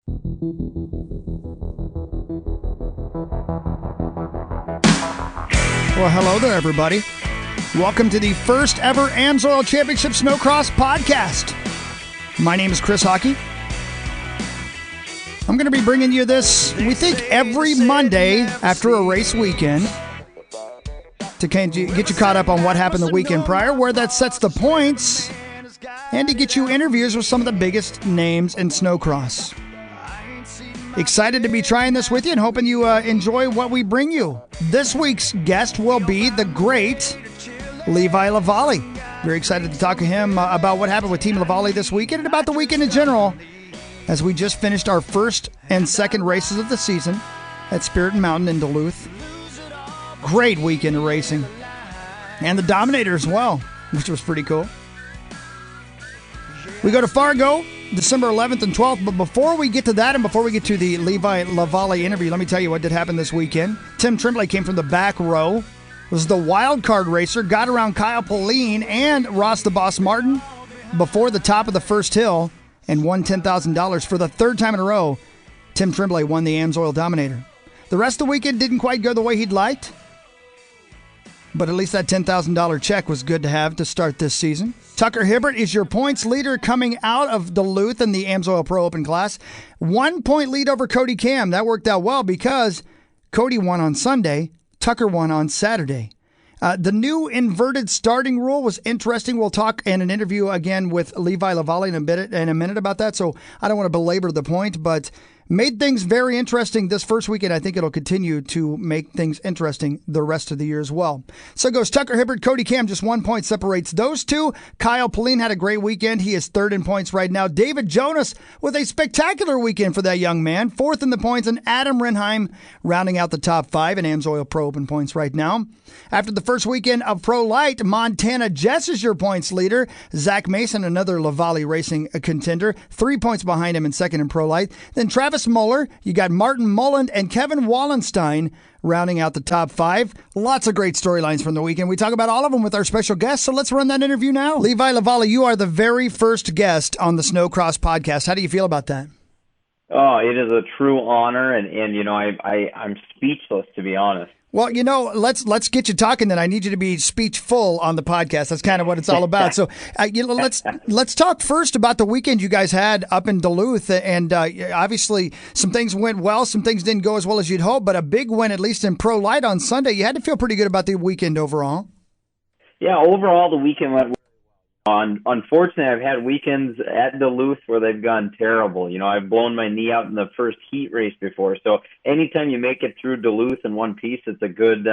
Well, hello there, everybody. Welcome to the first ever AMSOIL Championship Snocross Podcast. My name is Chris Hawkey. I'm going to be bringing you this, we think, every Monday after a race weekend to get you caught up on what happened the weekend prior, where that sets the points, and to get you interviews with some of the biggest names in snowcross. Excited to be trying this with you and hoping you enjoy what we bring you. This week's guest will be the great Levi LaVallee. Very excited to talk to him about what happened with Team LaVallee this weekend and about the weekend in general, as we just finished our first and second races of the season at Spirit Mountain in Duluth. Great weekend of racing. And the Dominator as well, which was pretty cool. We go to Fargo, December 11th and 12th, but before we get to that and before we get to the Levi LaVallee interview, let me tell you what did happen this weekend. Tim Tremblay came from the back row, was the wild card racer, got around Kyle Pauline and Ross the Boss Martin before the top of the first hill and won $10,000 for the third time in a row. Tim Tremblay won the AMSOIL Dominator. The rest of the weekend didn't quite go the way he'd liked, but at least that $10,000 check was good to have to start this season. Tucker Hibbert is your points leader coming out of Duluth in the AMSOIL Pro Open class. 1 point lead over Cody Cam. That worked out well because Cody won on Sunday, Tucker won on Saturday. The new inverted starting rule was interesting. We'll talk in an interview again with Levi LaVallee in a minute about that, so I don't want to belabor the point, but made things very interesting this first weekend. I think it'll continue to make things interesting the rest of the year as well. So goes Tucker Hibbert, Cody Cam, just 1 point separates those two. Kyle Pauline had a great weekend. He is third in points right now. David Jonas with a spectacular weekend for that young man, fourth in the points, and Adam Renheim rounding out the top five in AMSOIL Pro Open points right now. After the first weekend of Pro Light, Montana Jess is your points leader. Zach Mason, another LaVallee Racing contender, 3 points behind him in second in Pro Light. Then Travis Muller, you got Martin Mullen and Kevin Wallenstein rounding out the top five. Lots of great storylines from the weekend. We talk about all of them with our special guests, so let's run that interview now. Levi LaVallee, you are the very first guest on the Snocross Podcast. How do you feel about that? Oh, it is a true honor, and you know, I'm speechless, to be honest. Well, you know, let's get you talking. Then I need you to be speechful on the podcast. That's kind of what it's all about. So, let's talk first about the weekend you guys had up in Duluth, and obviously some things went well, some things didn't go as well as you'd hope, but a big win at least in Pro Light on Sunday. You had to feel pretty good about the weekend overall. Yeah, overall the weekend went well. Unfortunately, I've had weekends at Duluth where they've gone terrible. You know, I've blown my knee out in the first heat race before. So anytime you make it through Duluth in one piece, it's a good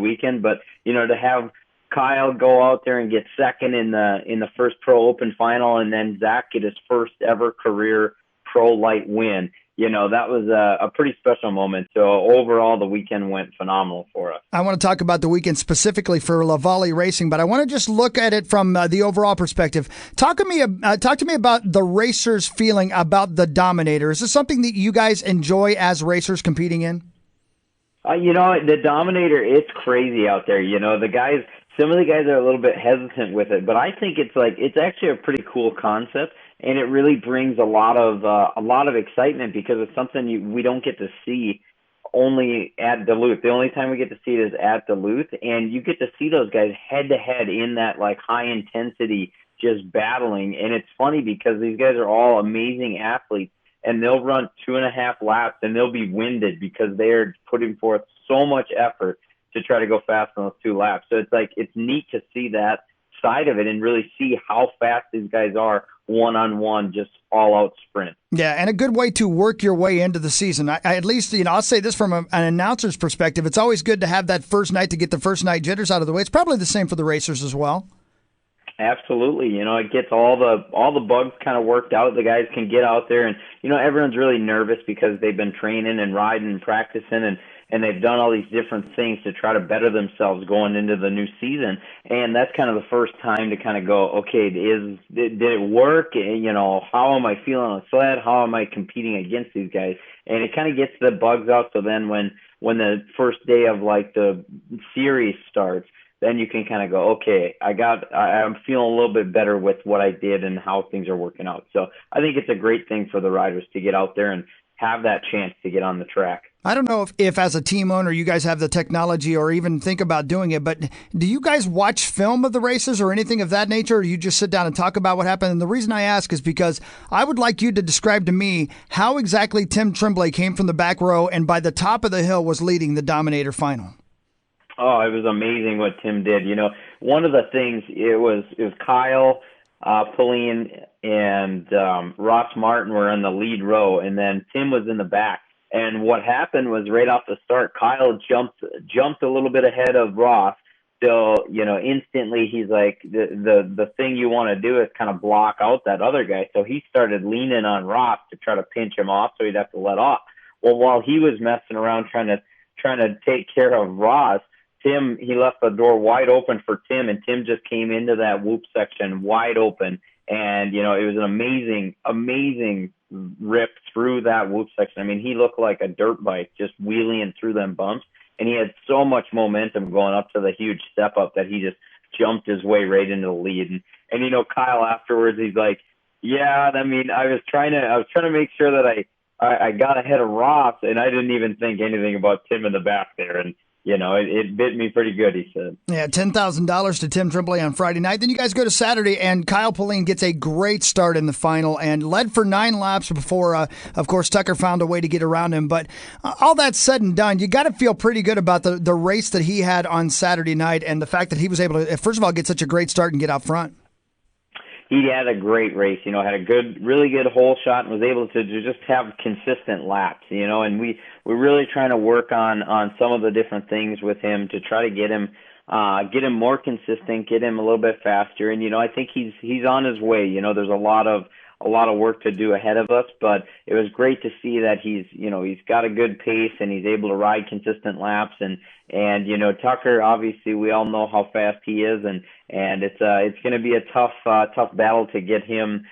weekend. But you know, to have Kyle go out there and get second in the first Pro Open final, and then Zach get his first ever career Pro Light win, you know, that was a pretty special moment. So overall, the weekend went phenomenal for us. I want to talk about the weekend specifically for LaVallee Racing, but I want to just look at it from the overall perspective. Talk to me about the racers' feeling about the Dominator. Is this something that you guys enjoy as racers competing in? You know, the Dominator, it's crazy out there. You know, some of the guys are a little bit hesitant with it, but I think it's actually a pretty cool concept. And it really brings a lot of excitement because it's something we don't get to see only at Duluth. The only time we get to see it is at Duluth, and you get to see those guys head to head in that like high intensity, just battling. And it's funny because these guys are all amazing athletes, and they'll run 2.5 laps and they'll be winded because they're putting forth so much effort to try to go fast on those 2 laps. So it's neat to see that side of it and really see how fast these guys are one-on-one, just all-out sprint. Yeah, and a good way to work your way into the season. I at least, you know, I'll say this from an announcer's perspective. It's always good to have that first night to get the first night jitters out of the way. It's probably the same for the racers as well. Absolutely. You know, it gets all the bugs kind of worked out. The guys can get out there, and, you know, everyone's really nervous because they've been training and riding and practicing, and they've done all these different things to try to better themselves going into the new season. And that's kind of the first time to kind of go, okay, did it work? You know, how am I feeling on the sled? How am I competing against these guys? And it kind of gets the bugs out. So then when the first day of like the series starts, then you can kind of go, okay, I'm feeling a little bit better with what I did and how things are working out. So I think it's a great thing for the riders to get out there and have that chance to get on the track. I don't know if as a team owner you guys have the technology or even think about doing it, but do you guys watch film of the races or anything of that nature, or do you just sit down and talk about what happened? And the reason I ask is because I would like you to describe to me how exactly Tim Tremblay came from the back row and by the top of the hill was leading the Dominator final. Oh, it was amazing what Tim did. One of the things, it was Kyle, Pauline, and Ross Martin were in the lead row, and then Tim was in the back. And what happened was right off the start, Kyle jumped a little bit ahead of Ross. So, instantly he's like, the thing you want to do is kind of block out that other guy. So he started leaning on Ross to try to pinch him off so he'd have to let off. Well, while he was messing around trying to take care of Ross, Tim, he left the door wide open for Tim, and Tim just came into that whoop section wide open. And, it was an amazing rip through that whoop section. I mean, he looked like a dirt bike just wheeling through them bumps. And he had so much momentum going up to the huge step up that he just jumped his way right into the lead. And Kyle afterwards, he's like, yeah, I mean, I was trying to make sure that I got ahead of Ross, and I didn't even think anything about Tim in the back there. And, it bit me pretty good, he said. Yeah, $10,000 to Tim Tremblay on Friday night. Then you guys go to Saturday, and Kyle Pauline gets a great start in the final and led for 9 laps before, of course, Tucker found a way to get around him. But all that said and done, you got to feel pretty good about the race that he had on Saturday night and the fact that he was able to, first of all, get such a great start and get out front. He had a great race, had a really good hole shot and was able to just have consistent laps, and we're really trying to work on some of the different things with him to try to get him more consistent, get him a little bit faster. And, I think he's on his way. There's a lot of work to do ahead of us, but it was great to see that he's got a good pace and he's able to ride consistent laps. And Tucker, obviously we all know how fast he is, and it's going to be a tough battle to get him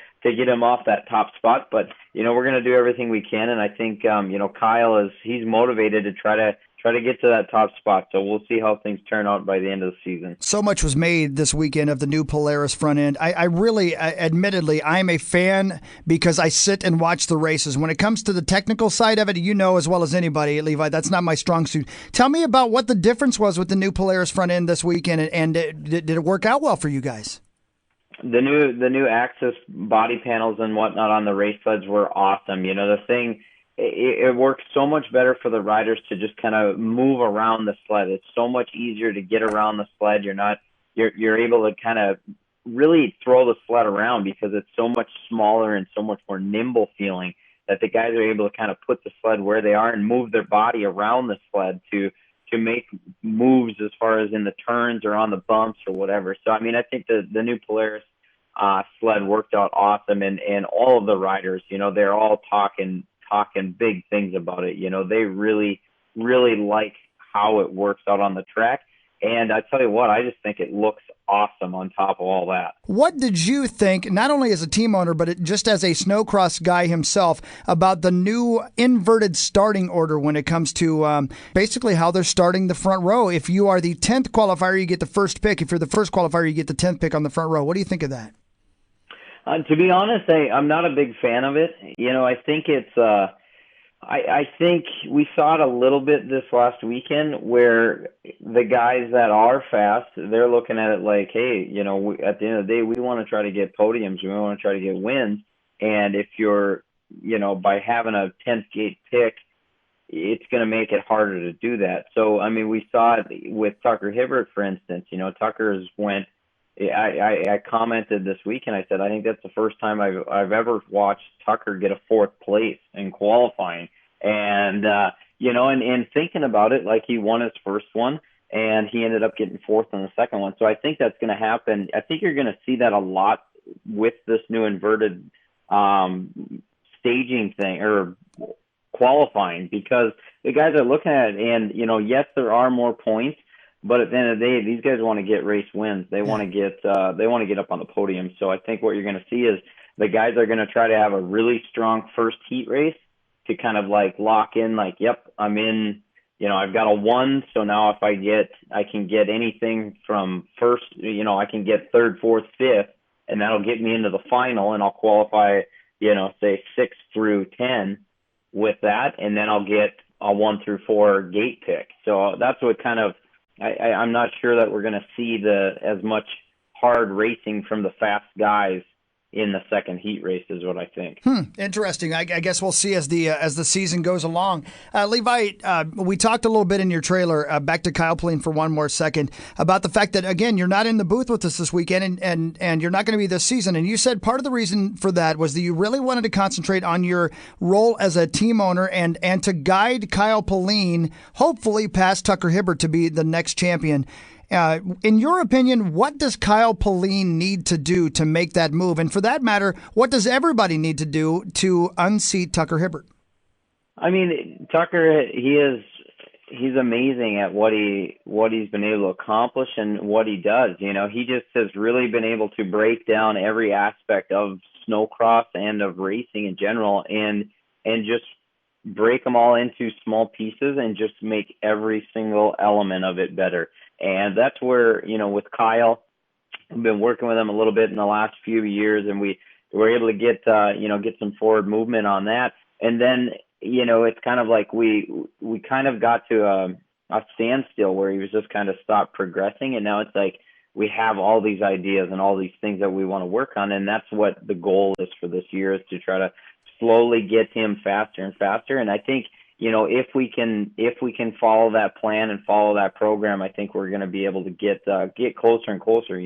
off that top spot. But, we're going to do everything we can. And I think, Kyle he's motivated to try to get to that top spot. So we'll see how things turn out by the end of the season. So much was made this weekend of the new Polaris front end. I really, admittedly, I'm a fan because I sit and watch the races. When it comes to the technical side of it, as well as anybody, Levi, that's not my strong suit. Tell me about what the difference was with the new Polaris front end this weekend, and did it work out well for you guys? The new Axis body panels and whatnot on the race sleds were awesome. The thing, it works so much better for the riders to just kind of move around the sled. It's so much easier to get around the sled. You're able to kind of really throw the sled around because it's so much smaller and so much more nimble feeling that the guys are able to kind of put the sled where they are and move their body around the sled to make moves as far as in the turns or on the bumps or whatever. So, I mean, I think the new Polaris sled worked out awesome, and all of the riders, they're all talking big things about it. They really, really like how it works out on the track. And I tell you what, I just think it looks awesome on top of all that. What did you think, not only as a team owner, but just as a snowcross guy himself, about the new inverted starting order when it comes to basically how they're starting the front row? If you are the 10th qualifier, you get the first pick. If you're the first qualifier, you get the 10th pick on the front row. What do you think of that? To be honest, I'm not a big fan of it. I think it's I think we saw it a little bit this last weekend where the guys that are fast, they're looking at it like, hey, at the end of the day, we want to try to get podiums. We want to try to get wins. And if you're, by having a 10th gate pick, it's going to make it harder to do that. So, I mean, we saw it with Tucker Hibbert, for instance. Tucker's went. I commented this week and I said, I think that's the first time I've ever watched Tucker get a 4th place in qualifying. And, and thinking about it, like he won his first one and he ended up getting 4th on the second one. So I think that's going to happen. I think you're going to see that a lot with this new inverted staging thing or qualifying, because the guys are looking at it and, yes, there are more points, but at the end of the day, these guys want to get race wins. They want to get up on the podium. So I think what you're going to see is the guys are going to try to have a really strong first heat race to kind of like lock in, like, yep, I'm in I've got a 1, so now if I can get anything from first, I can get third, fourth, fifth, and that'll get me into the final, and I'll qualify, say 6 through 10 with that, and then I'll get a 1 through 4 gate pick. So that's what kind of, I'm not sure that we're going to see as much hard racing from the fast guys in the second heat race is what I think. Interesting. I guess we'll see as the season goes along. Levi, we talked a little bit in your trailer, back to Kyle Pauline for one more second, about the fact that, again, you're not in the booth with us this weekend and you're not going to be this season. And you said part of the reason for that was that you really wanted to concentrate on your role as a team owner and to guide Kyle Pauline, hopefully past Tucker Hibbert, to be the next champion. In your opinion, what does Kyle Pauline need to do to make that move? And for that matter, what does everybody need to do to unseat Tucker Hibbert? I mean, Tucker, he's amazing at what he's been able to accomplish and what he does. He just has really been able to break down every aspect of snowcross and of racing in general, and just break them all into small pieces and just make every single element of it better. And that's where, with Kyle, I've been working with him a little bit in the last few years, and we were able to get some forward movement on that. And then, it's kind of like we kind of got to a standstill where he was just kind of stopped progressing. And now it's like we have all these ideas and all these things that we want to work on. And that's what the goal is for this year, is to try to slowly get him faster and faster. And I think, if we can follow that plan and follow that program, I think we're going to be able to get closer and closer.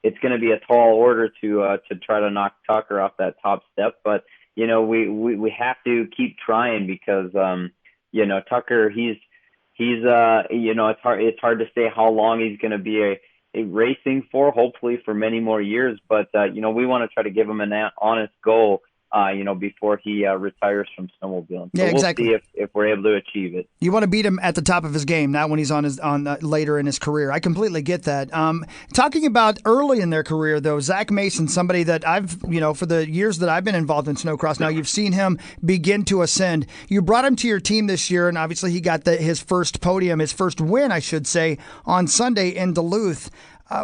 It's going to be a tall order to try to knock Tucker off that top step, but we have to keep trying because Tucker, he's it's hard to say how long he's going to be a racing for. Hopefully for many more years, but we want to try to give him an honest goal. Before he retires from snowmobiling. So exactly. We'll see if we're able to achieve it. You want to beat him at the top of his game, not when he's on later in his career. I completely get that. Talking about early in their career, though, Zach Mason, somebody that I've, for the years that I've been involved in snowcross, now you've seen him begin to ascend. You brought him to your team this year, and obviously he got his first podium, his first win, I should say, on Sunday in Duluth.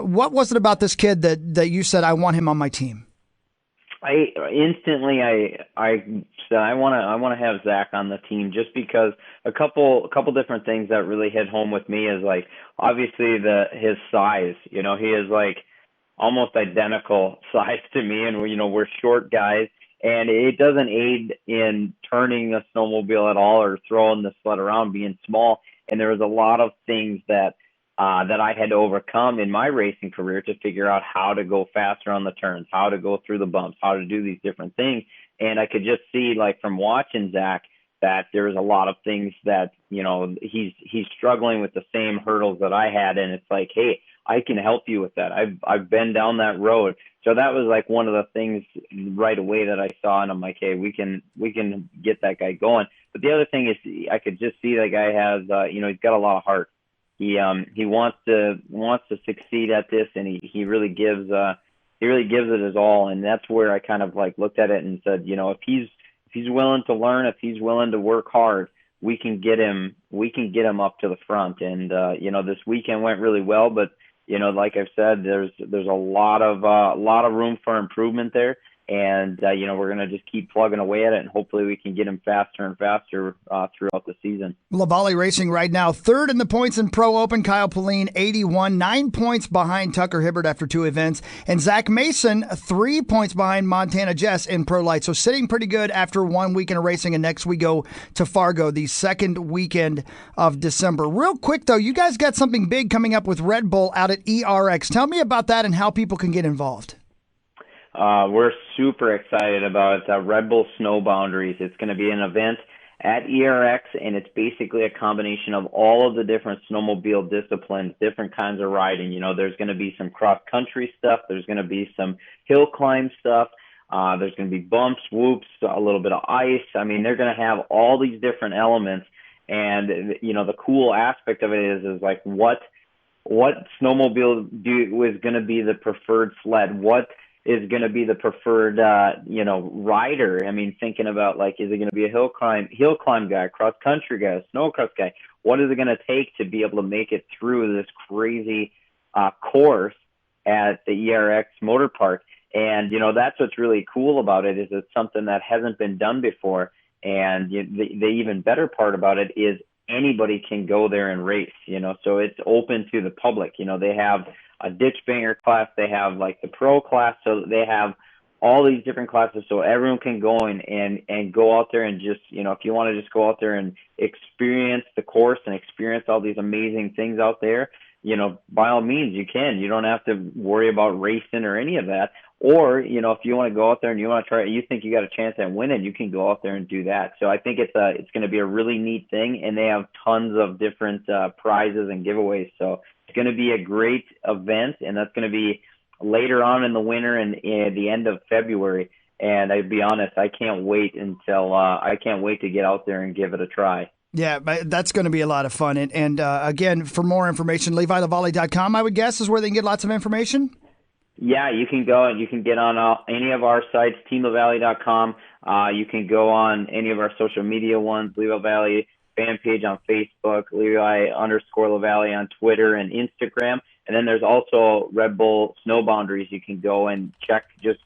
What was it about this kid that you said, I want him on my team? I instantly said I want to have Zach on the team, just because a couple different things that really hit home with me is, like, obviously his size. He is like almost identical size to me, and we're short guys, and it doesn't aid in turning a snowmobile at all or throwing the sled around, being small. And there was a lot of things that I had to overcome in my racing career to figure out how to go faster on the turns, how to go through the bumps, how to do these different things. And I could just see, like, from watching Zach, that there's a lot of things that, he's struggling with the same hurdles that I had. And it's like, hey, I can help you with that. I've been down that road. So that was like one of the things right away that I saw, and I'm like, hey, we can get that guy going. But the other thing is, I could just see that guy has, he's got a lot of heart. He wants to succeed at this, and he really gives it his all. And that's where I kind of like looked at it and said, if he's willing to learn, if he's willing to work hard, we can get him up to the front. And this weekend went really well, but like I've said, there's a lot of room for improvement there. And, we're going to just keep plugging away at it, and hopefully we can get him faster and faster throughout the season. LaVallee Racing right now, third in the points in Pro Open. Kyle Pauline, 81, 9 points behind Tucker Hibbert after 2 events. And Zach Mason, 3 points behind Montana Jess in Pro Light. So sitting pretty good after 1 weekend of racing. And next we go to Fargo, the second weekend of December. Real quick, though, you guys got something big coming up with Red Bull out at ERX. Tell me about that and how people can get involved. We're super excited about Red Bull Snow Boundaries. It's going to be an event at ERX, and it's basically a combination of all of the different snowmobile disciplines, different kinds of riding. There's going to be some cross-country stuff. There's going to be some hill climb stuff. There's going to be bumps, whoops, a little bit of ice. I mean, they're going to have all these different elements. And, the cool aspect of it is like what snowmobile is going to be the preferred sled, what is going to be the preferred, rider. I mean, thinking about like, is it going to be a hill climb guy, cross country guy, snowcross guy? What is it going to take to be able to make it through this crazy course at the ERX Motor Park? And, that's what's really cool about it, is it's something that hasn't been done before. And the even better part about it is anybody can go there and race, so it's open to the public. They have a ditch banger class, they have like the pro class, so they have all these different classes, so everyone can go in and go out there and just, if you want to just go out there and experience the course and experience all these amazing things out there, by all means you can. You don't have to worry about racing or any of that. Or, if you want to go out there and you want to try it, you think you got a chance at winning, you can go out there and do that. So I think it's going to be a really neat thing, and they have tons of different prizes and giveaways. So it's going to be a great event, and that's going to be later on in the winter and the end of February. And I'll be honest, I can't wait to get out there and give it a try. Yeah, that's going to be a lot of fun. And again, for more information, LeviLaVallee.com, I would guess, is where they can get lots of information. Yeah, you can go and you can get on any of our sites, TeamLaVallee.com. You can go on any of our social media ones, Levi LaVallee fan page on Facebook, Levi_LaVallee on Twitter and Instagram. And then there's also Red Bull Snow Boundaries. You can go and check, just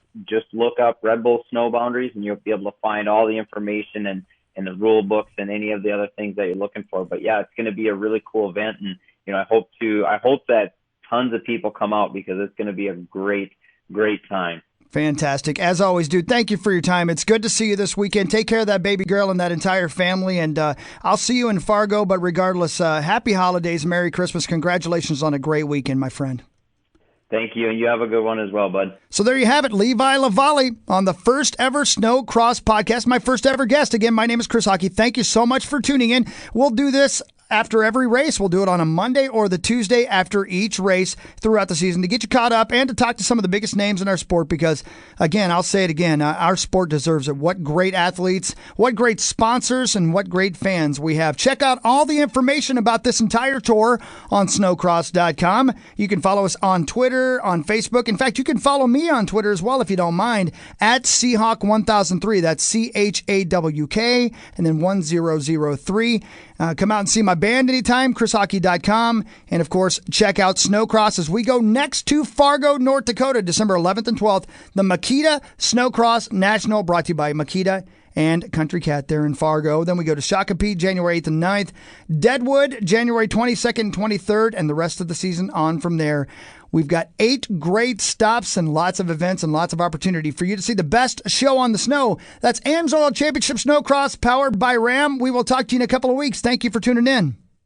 look up Red Bull Snow Boundaries, and you'll be able to find all the information and the rule books and any of the other things that you're looking for. But yeah, it's going to be a really cool event, and I hope that tons of people come out, because it's going to be a great time. Fantastic. As always, dude, thank you for your time. It's good to see you this weekend. Take care of that baby girl and that entire family, and I'll see you in Fargo. But regardless, happy holidays, Merry Christmas. Congratulations on a great weekend, my friend. Thank you, and you have a good one as well, bud. So there you have it, Levi LaVallee on the first ever Snocross Podcast, my first ever guest. Again, my name is Chris Hawkey. Thank you so much for tuning in. We'll do this after every race. We'll do it on a Monday or the Tuesday after each race throughout the season to get you caught up and to talk to some of the biggest names in our sport, because, again, I'll say it again, our sport deserves it. What great athletes, what great sponsors, and what great fans we have. Check out all the information about this entire tour on snocross.com. You can follow us on Twitter, on Facebook. In fact, you can follow me on Twitter as well if you don't mind, at Chawk1003. That's CHAWK and then 1003. Come out and see my band anytime, chrishawkey.com. And, of course, check out Snocross as we go next to Fargo, North Dakota, December 11th and 12th. The Makita Snocross National, brought to you by Makita and Country Cat there in Fargo. Then we go to Shakopee, January 8th and 9th. Deadwood, January 22nd and 23rd, and the rest of the season on from there. We've got 8 great stops and lots of events and lots of opportunity for you to see the best show on the snow. That's AMSOIL Championship Snocross, powered by Ram. We will talk to you in a couple of weeks. Thank you for tuning in.